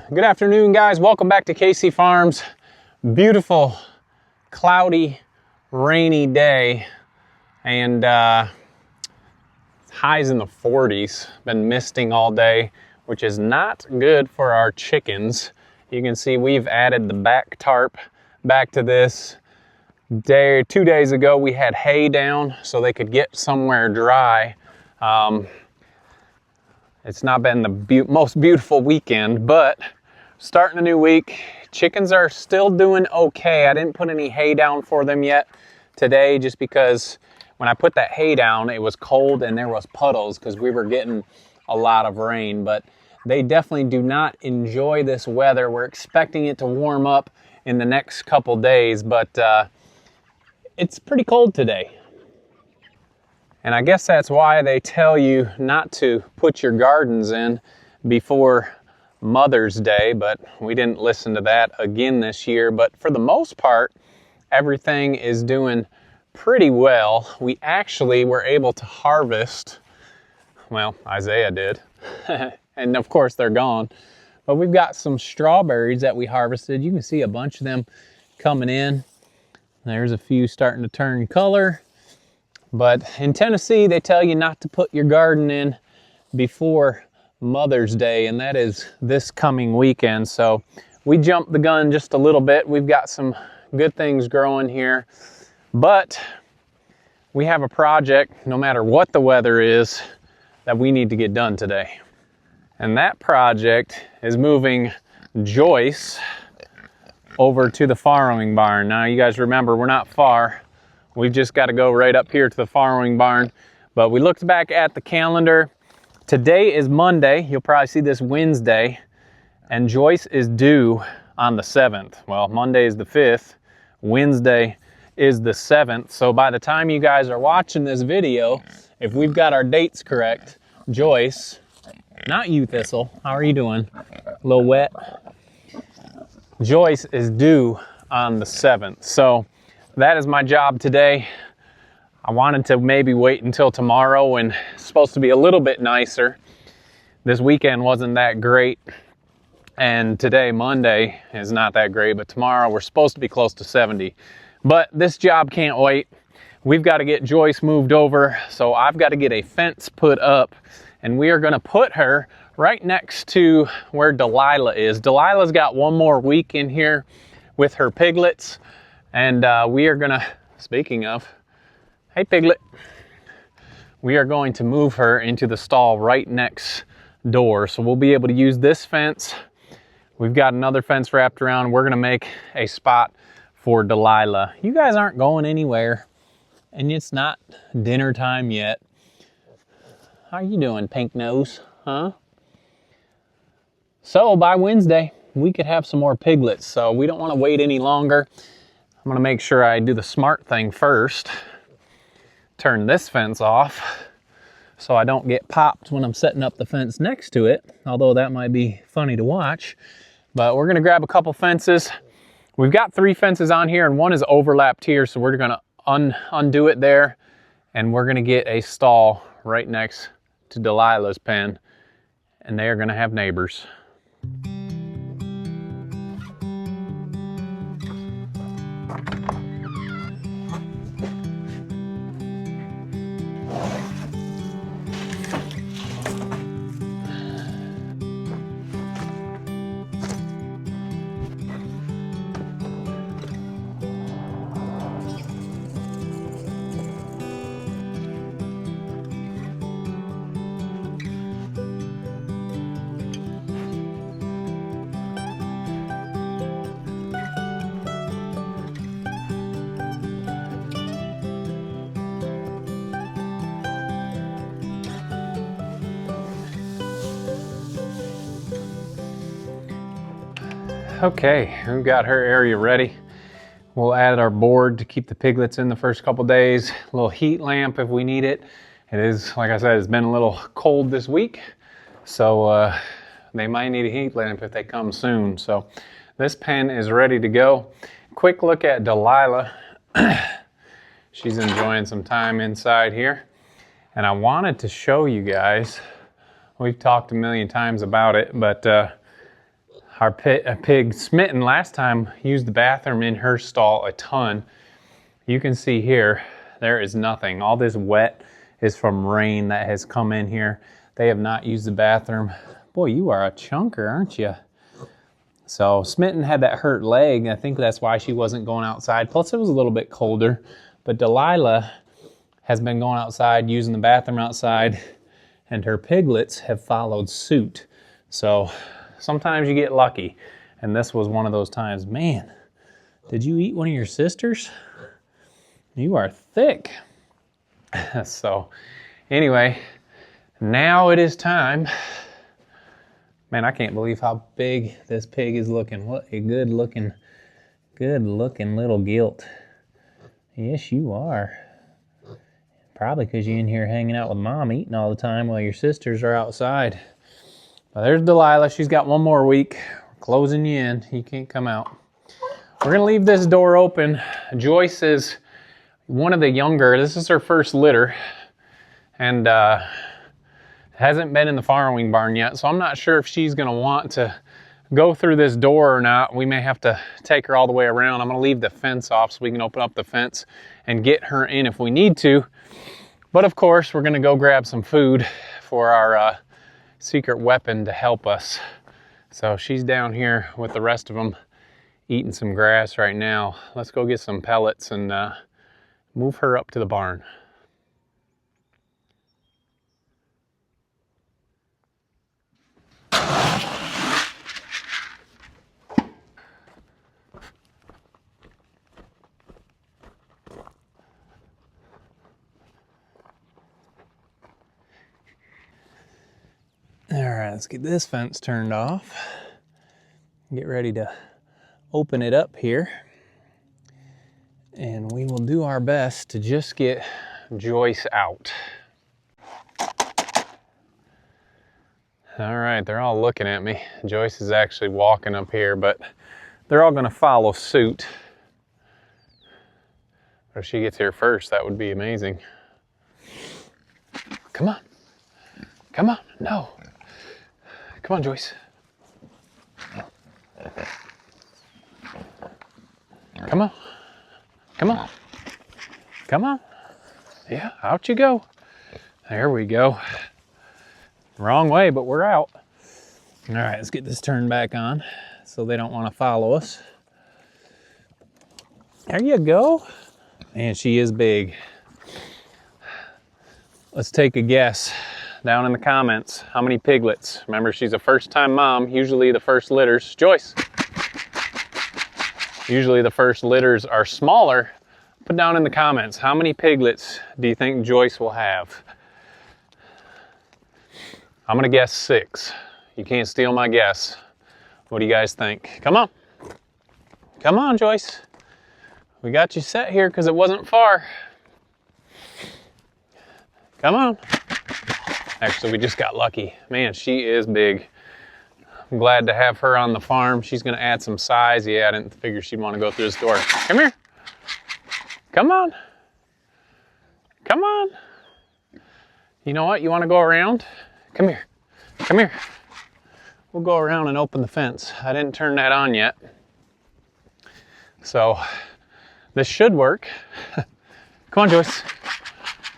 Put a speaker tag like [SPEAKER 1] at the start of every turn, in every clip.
[SPEAKER 1] Good afternoon, guys. Welcome back to KC Farms. Beautiful, cloudy, rainy day, and highs in the 40s. Been misting all day, which is not good for our chickens. You can see we've added the back tarp back to this. 2 days ago, we had hay down so they could get somewhere dry. It's not been the most beautiful weekend, but starting a new week. Chickens are still doing okay. I didn't put any hay down for them yet today just because when I put that hay down, it was cold and there was puddles because we were getting a lot of rain. But they definitely do not enjoy this weather. We're expecting it to warm up in the next couple days, but it's pretty cold today. And I guess that's why they tell you not to put your gardens in before Mother's Day, but we didn't listen to that again this year. But for the most part, everything is doing pretty well. We actually were able to harvest, well, Isaiah did, and of course they're gone. But we've got some strawberries that we harvested. You can see a bunch of them coming in. There's a few starting to turn color. But in Tennessee, they tell you not to put your garden in before Mother's Day, and that is this coming weekend. So we jumped the gun just a little bit. We've got some good things growing here, but we have a project, no matter what the weather is, that we need to get done today. And that project is moving Joyce over to the farrowing barn. Now, you guys remember, we're not far. We've just got to go right up here to the farrowing barn. But we looked back at the calendar. Today is Monday. You'll probably see this Wednesday. And Joyce is due on the 7th. Well, Monday is the 5th. Wednesday is the 7th. So by the time you guys are watching this video, if we've got our dates correct, Joyce, not you, Thistle, how are you doing? A little wet? Joyce is due on the 7th. So that is my job today. I wanted to maybe wait until tomorrow when it's supposed to be a little bit nicer. This weekend wasn't that great. And today, Monday, is not that great. But tomorrow, we're supposed to be close to 70. But this job can't wait. We've got to get Joyce moved over. So I've got to get a fence put up. And we are going to put her right next to where Delilah is. Delilah's got one more week in here with her piglets. And we are gonna, speaking of, hey Piglet, we are going to move her into the stall right next door. So we'll be able to use this fence. We've got another fence wrapped around. We're gonna make a spot for Delilah. You guys aren't going anywhere, and it's not dinner time yet. How you doing, Pink Nose, huh? So by Wednesday, we could have some more piglets, so we don't wanna wait any longer. I'm gonna make sure I do the smart thing first. Turn this fence off so I don't get popped when I'm setting up the fence next to it, although that might be funny to watch. But we're gonna grab a couple fences. We've got 3 fences on here and one is overlapped here, so we're gonna undo it there, and we're gonna get a stall right next to Delilah's pen, and they are gonna have neighbors. Okay, we've got her area ready. We'll add our board to keep the piglets in the first couple days. A little heat lamp if we need it. It is, like I said, it's been a little cold this week, so they might need a heat lamp if they come soon. So this pen is ready to go. Quick look at Delilah. She's enjoying some time inside here. And I wanted to show you guys, we've talked a million times about it, but Our pig Smitten last time used the bathroom in her stall a ton. You can see here, there is nothing. All this wet is from rain that has come in here. They have not used the bathroom. Boy, you are a chunker, aren't you? So Smitten had that hurt leg. I think that's why she wasn't going outside. Plus it was a little bit colder. But Delilah has been going outside, using the bathroom outside, and her piglets have followed suit. So sometimes you get lucky. And this was one of those times. Man, did you eat one of your sisters? You are thick. So anyway, now it is time. Man, I can't believe how big this pig is looking. What a good looking little gilt. Yes, you are. Probably because you're in here hanging out with Mom, eating all the time while your sisters are outside. Well, there's Delilah. She's got one more week. We're closing you in. You can't come out. We're going to leave this door open. Joyce is one of the younger. This is her first litter. And hasn't been in the farrowing barn yet. So I'm not sure if she's going to want to go through this door or not. We may have to take her all the way around. I'm going to leave the fence off so we can open up the fence and get her in if we need to. But of course, we're going to go grab some food for our secret weapon to help us. So she's down here with the rest of them eating some grass right now. Let's go get some pellets and move her up to the barn. All right, let's get this fence turned off. Get ready to open it up here. And we will do our best to just get Joyce out. All right, they're all looking at me. Joyce is actually walking up here, but they're all gonna follow suit. If she gets here first, that would be amazing. Come on, come on, no. Come on, Joyce. Come on, come on, come on. Yeah, out you go. There we go. Wrong way, but we're out. All right, let's get this turned back on so they don't want to follow us. There you go. Man, she is big. Let's take a guess down in the comments. How many piglets? Remember, she's a first-time mom. Usually the first litters, Joyce. Usually the first litters are smaller. Put down in the comments, how many piglets do you think Joyce will have? I'm gonna guess 6. You can't steal my guess. What do you guys think? Come on. Come on, Joyce. We got you set here because it wasn't far. Come on. Actually, we just got lucky. Man, she is big. I'm glad to have her on the farm. She's gonna add some size. Yeah, I didn't figure she'd want to go through this door. Come here. Come on. Come on. You know what? You want to go around? Come here. Come here. We'll go around and open the fence. I didn't turn that on yet. So this should work. Come on, Joyce.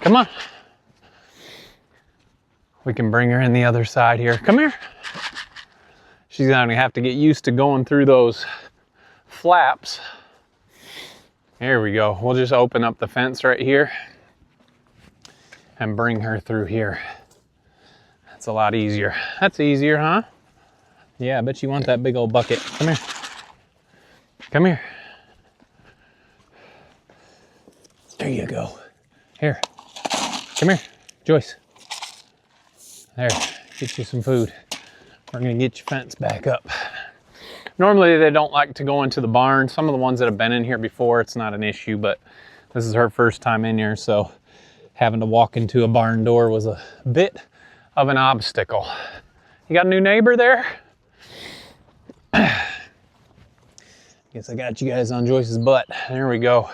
[SPEAKER 1] Come on. We can bring her in the other side here. Come here. She's gonna have to get used to going through those flaps. There we go. We'll just open up the fence right here and bring her through here. That's a lot easier. That's easier, huh? Yeah, I bet you want that big old bucket. Come here. Come here. There you go. Here. Come here, Joyce. There, get you some food. We're gonna get your fence back up. Normally they don't like to go into the barn. Some of the ones that have been in here before, it's not an issue, but this is her first time in here, so having to walk into a barn door was a bit of an obstacle. You got a new neighbor there? Guess I got you guys on Joyce's butt. There we go.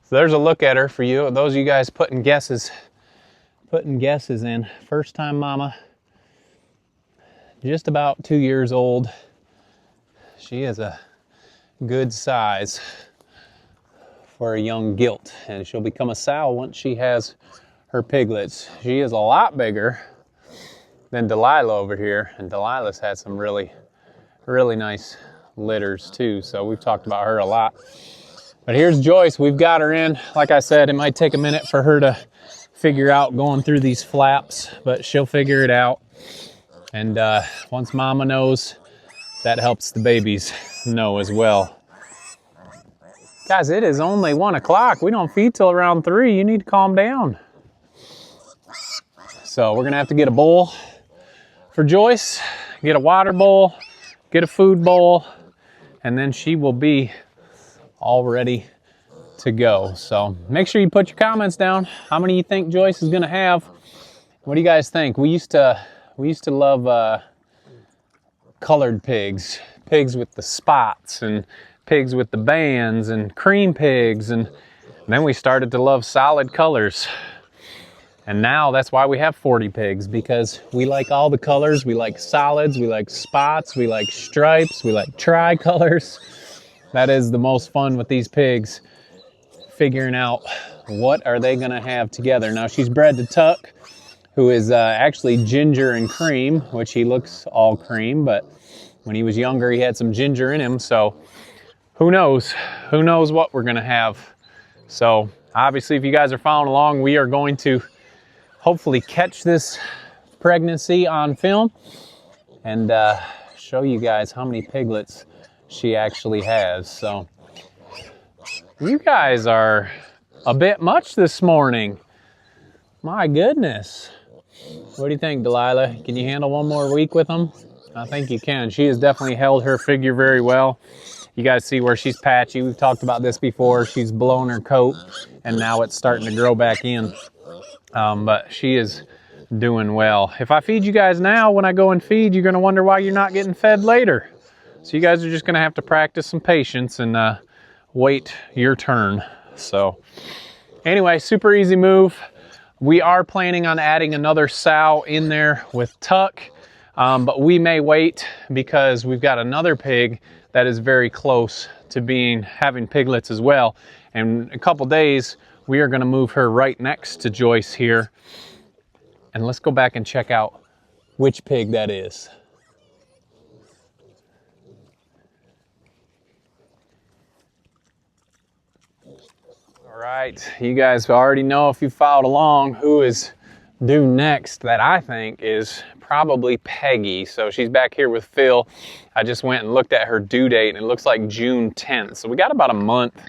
[SPEAKER 1] So there's a look at her for you. Those of you guys putting guesses in. First time mama, just about 2 years old. she is a good size for a young gilt, and she'll become a sow once she has her piglets. She is a lot bigger than Delilah over here, and Delilah's had some really nice litters too, so we've talked about her a lot. But here's Joyce. We've got her in. Like I said, it might take a minute for her to figure out going through these flaps, but she'll figure it out. And once mama knows, that helps the babies know as well. Guys, it is only 1 o'clock. We don't feed till around 3. You need to calm down. So we're gonna have to get a bowl for Joyce, get a water bowl, get a food bowl, and then she will be all ready to go. So make sure you put your comments down. How many you think Joyce is gonna have? What do you guys think? We used to love colored pigs, pigs with the spots, and pigs with the bands, and cream pigs, and then we started to love solid colors. And now that's why we have 40 pigs, because we like all the colors. We like solids, we like spots, we like stripes, we like tricolors. That is the most fun with these pigs, figuring out what are they gonna have together. Now she's bred to Tuck, who is actually ginger and cream, which he looks all cream, but when he was younger he had some ginger in him, so who knows what we're gonna have. So obviously, if you guys are following along, we are going to hopefully catch this pregnancy on film and show you guys how many piglets she actually has. So you guys are a bit much this morning. My goodness. What do you think, Delilah? Can you handle one more week with them? I think you can. She has definitely held her figure very well. You guys see where she's patchy. We've talked about this before. She's blown her coat and now it's starting to grow back in. But she is doing well. If I feed you guys now, when I go and feed, you're gonna wonder why you're not getting fed later. So you guys are just gonna have to practice some patience and wait your turn. So anyway, super easy move. We are planning on adding another sow in there with Tuck, but we may wait because we've got another pig that is very close to having piglets as well. And in a couple days, we are gonna move her right next to Joyce here. And let's go back and check out which pig that is. All right, you guys already know, if you followed along, who is due next. That I think is probably Peggy. So she's back here with Phil. I just went and looked at her due date and it looks like June 10th. So we got about a month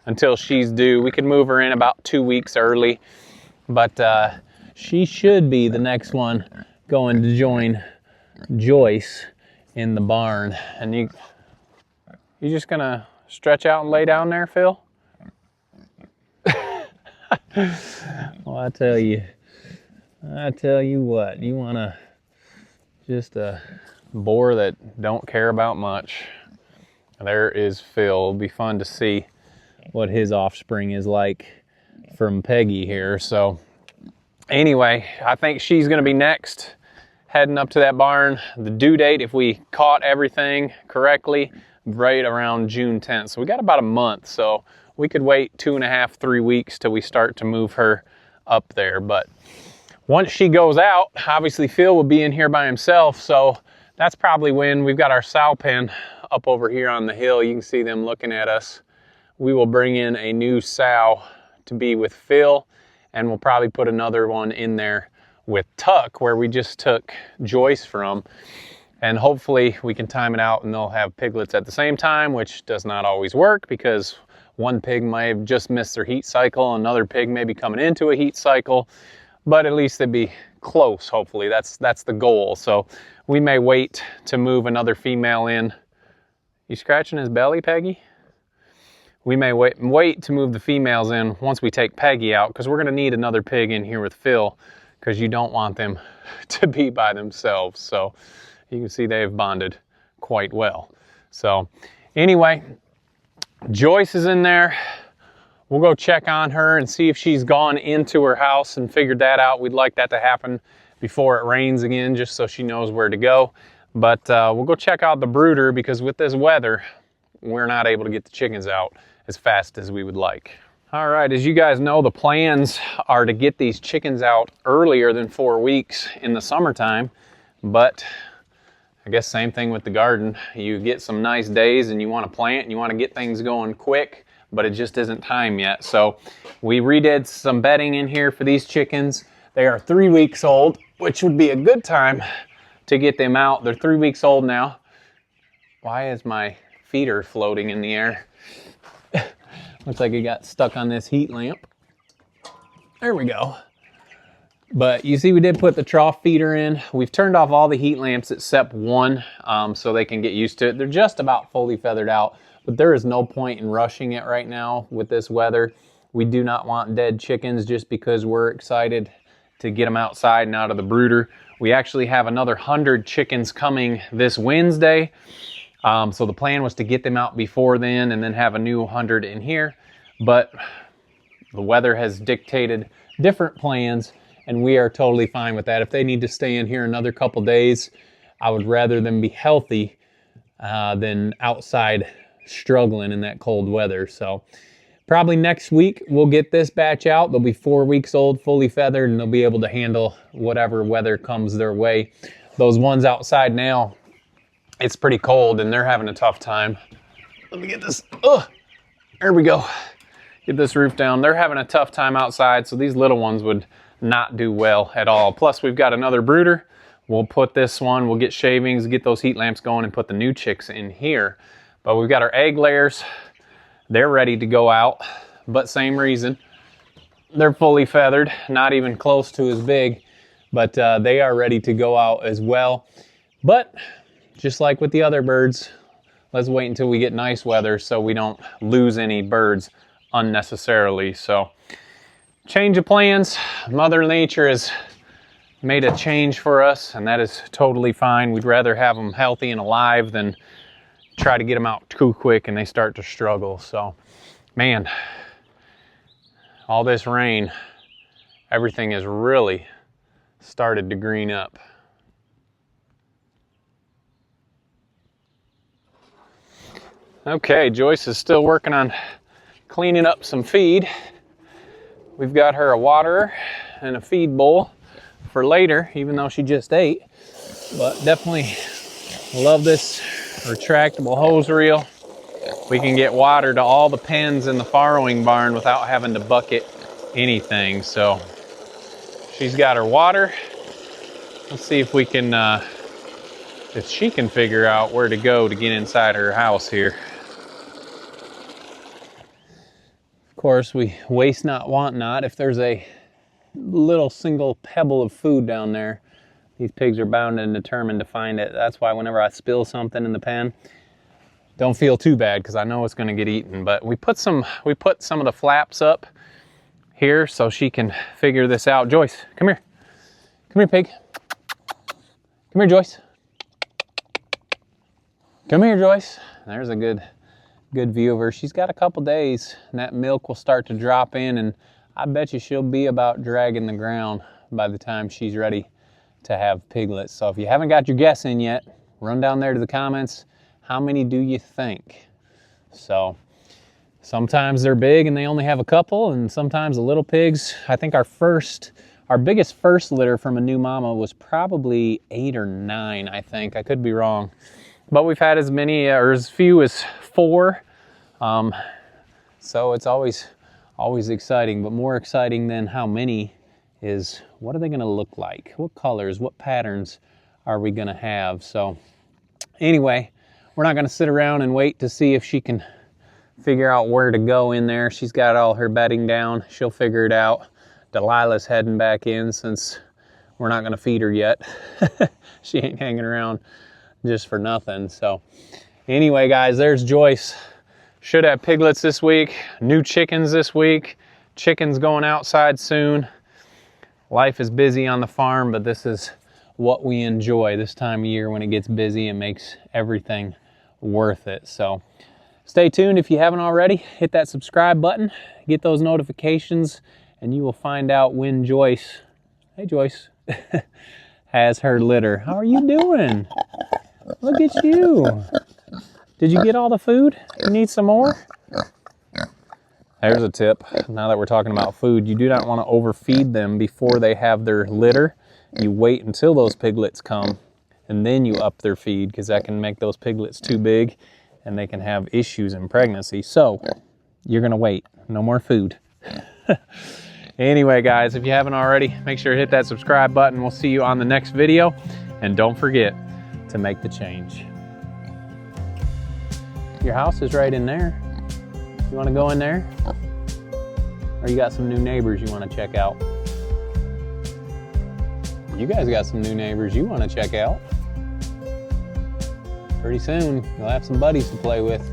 [SPEAKER 1] until she's due. We could move her in about 2 weeks early, but she should be the next one going to join Joyce in the barn. And you just gonna stretch out and lay down there, Phil? Well, I tell you what, you want just a boar that don't care about much. There is Phil. It'll be fun to see what his offspring is like from Peggy here. So anyway, I think she's gonna be next, heading up to that barn. The due date, if we caught everything correctly, right around June 10th. So we got about a month. So we could wait 2.5, 3 weeks till we start to move her up there. But once she goes out, obviously Phil will be in here by himself. So that's probably when we've got our sow pen up over here on the hill. You can see them looking at us. We will bring in a new sow to be with Phil, and we'll probably put another one in there with Tuck, where we just took Joyce from. And hopefully we can time it out and they'll have piglets at the same time, which does not always work because one pig might have just missed their heat cycle, another pig may be coming into a heat cycle, but at least they'd be close, hopefully. That's the goal. So we may wait to move another female in. You scratching his belly, Peggy? We may wait to move the females in once we take Peggy out, because we're gonna need another pig in here with Phil, because you don't want them to be by themselves. So you can see they've bonded quite well. So anyway, Joyce is in there. We'll go check on her and see if she's gone into her house and figured that out. We'd like that to happen before it rains again, just so she knows where to go. But we'll go check out the brooder because with this weather, we're not able to get the chickens out as fast as we would like. All right, as you guys know, the plans are to get these chickens out earlier than 4 weeks in the summertime, but I guess same thing with the garden. You get some nice days and you want to plant and you want to get things going quick, but it just isn't time yet. So we redid some bedding in here for these chickens. They are 3 weeks old, which would be a good time to get them out. They're 3 weeks old now. Why is my feeder floating in the air? Looks like it got stuck on this heat lamp. There we go. But you see we did put the trough feeder in. We've turned off all the heat lamps except one so they can get used to it. They're just about fully feathered out, but there is no point in rushing it right now with this weather. We do not want dead chickens just because we're excited to get them outside and out of the brooder. We actually have another 100 chickens coming this Wednesday. So the plan was to get them out before then and then have a new 100 in here. But the weather has dictated different plans, and we are totally fine with that. If they need to stay in here another couple days, I would rather them be healthy than outside struggling in that cold weather. So probably next week we'll get this batch out. They'll be 4 weeks old, fully feathered, and they'll be able to handle whatever weather comes their way. Those ones outside now, it's pretty cold and they're having a tough time. Let me get this, there we go. Get this roof down. They're having a tough time outside, so these little ones would not do well at all. Plus we've got another brooder. We'll put this one, we'll get shavings, get those heat lamps going and put the new chicks in here. But we've got our egg layers. They're ready to go out, but same reason. They're fully feathered, not even close to as big, but they are ready to go out as well. But just like with the other birds, let's wait until we get nice weather so we don't lose any birds unnecessarily. So change of plans. Mother Nature has made a change for us, and that is totally fine. We'd rather have them healthy and alive than try to get them out too quick and they start to struggle. So, man, all this rain, everything has really started to green up. Okay, Joyce is still working on cleaning up some feed. We've got her a waterer and a feed bowl for later, even though she just ate. But definitely love this retractable hose reel. We can get water to all the pens in the farrowing barn without having to bucket anything. So she's got her water. Let's see if we can, if she can figure out where to go to get inside her house here. Of course, we waste not, want not. If there's a little single pebble of food down there, these pigs are bound and determined to find it. That's why whenever I spill something in the pen, don't feel too bad because I know it's going to get eaten. But we put some of the flaps up here so she can figure this out. Joyce, come here. Come here, pig. Come here, Joyce. Come here, Joyce. There's a good view of her. She's got a couple days and that milk will start to drop in, and I bet you she'll be about dragging the ground by the time she's ready to have piglets. So if you haven't got your guess in yet, run down there to the comments. How many do you think? So sometimes they're big and they only have a couple, and sometimes the little pigs. I think our biggest first litter from a new mama was probably 8 or 9, I think. I could be wrong. But we've had as many or as few as 4. So it's always exciting, but more exciting than how many is what are they going to look like? What colors, what patterns are we going to have? So anyway, we're not going to sit around and wait to see if she can figure out where to go in there. She's got all her bedding down. She'll figure it out. Delilah's heading back in since we're not going to feed her yet. She ain't hanging around just for nothing. So anyway, guys, there's Joyce. Should have piglets this week, new chickens this week, chickens going outside soon. Life is busy on the farm, but this is what we enjoy this time of year when it gets busy and makes everything worth it. So stay tuned if you haven't already. Hit that subscribe button, get those notifications, and you will find out when Joyce, hey Joyce, has her litter. How are you doing? Look at you. Did you get all the food? You need some more? There's a tip. Now that we're talking about food, you do not want to overfeed them before they have their litter. You wait until those piglets come, and then you up their feed, because that can make those piglets too big and they can have issues in pregnancy. So you're gonna wait. No more food. Anyway, guys, if you haven't already, make sure to hit that subscribe button. We'll see you on the next video. And don't forget to make the change. Your house is right in there. You want to go in there? Or you got some new neighbors you want to check out? You guys got some new neighbors you want to check out. Pretty soon, you'll have some buddies to play with.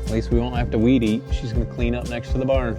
[SPEAKER 1] At least we won't have to weed eat. She's gonna clean up next to the barn.